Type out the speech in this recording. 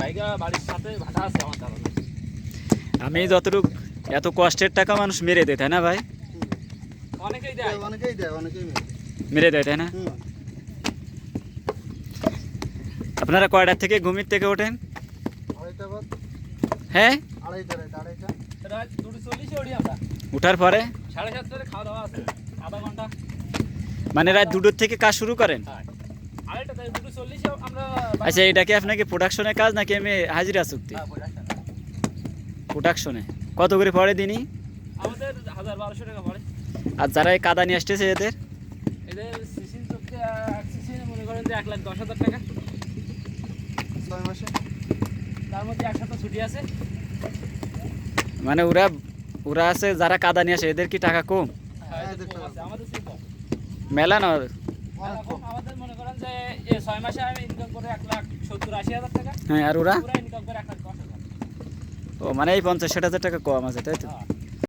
বাইগা বাড়ির সাথে ভাটা আছে আমার ধারণা। আমি যতটুকু এত কষ্টের টাকা মানুষ মেরে দেয় তাই না ভাই? অনেকেই দেয়, অনেকেই দেয়, অনেকেই মেরে। মেরে দেয় তাই না? আপনারা কয়টার থেকে ঘুমির থেকে ওঠেন? আড়াইটা বাদ, হ্যাঁ, আড়াইটা রাত, আড়াইটা। রাত 2:40 উঠি আমরা। উঠার পরে 7:30 খাওয়া দাওয়া আছে, আধা ঘন্টা। মানে রাত 2টোর থেকে কাজ শুরু করেন? হ্যাঁ, আড়াইটা থেকে 2:40 আমরা। আচ্ছা, এটা কি আপনাকে প্রোডাকশনের কাজ নাকি আমি হাজিরা চুক্তি? হ্যাঁ, পয়সা। প্রোডাকশনে কত করে পড়ে দিনই? আমাদের 1,000-1,200 টাকা পড়ে। আর যারা এই কাদা নিয়ে আসতেছে এদের? এদের সিসিন চুক্তি এক সিসিন মনে করেন যে 1,10,000 টাকা। 6 মাসে। তার মধ্যে এক সপ্তাহ ছুটি আছে। মানে ওরা ওরা আছে যারা কাদা নিয়ে আসে এদের কি টাকা কম? হ্যাঁ, এদের কম আছে, আমাদের চেয়ে কম। মেলা না? এরকম আমাদের মনে করেন যে 6 মাসে আমি ইনকাম করে 1,70,000-80,000 টাকা। হ্যাঁ, আর ওরা পুরা ইনকাম করে 1,10,000। ও মানে এই 50-60 হাজার টাকা কম আছে তাই তো? হ্যাঁ।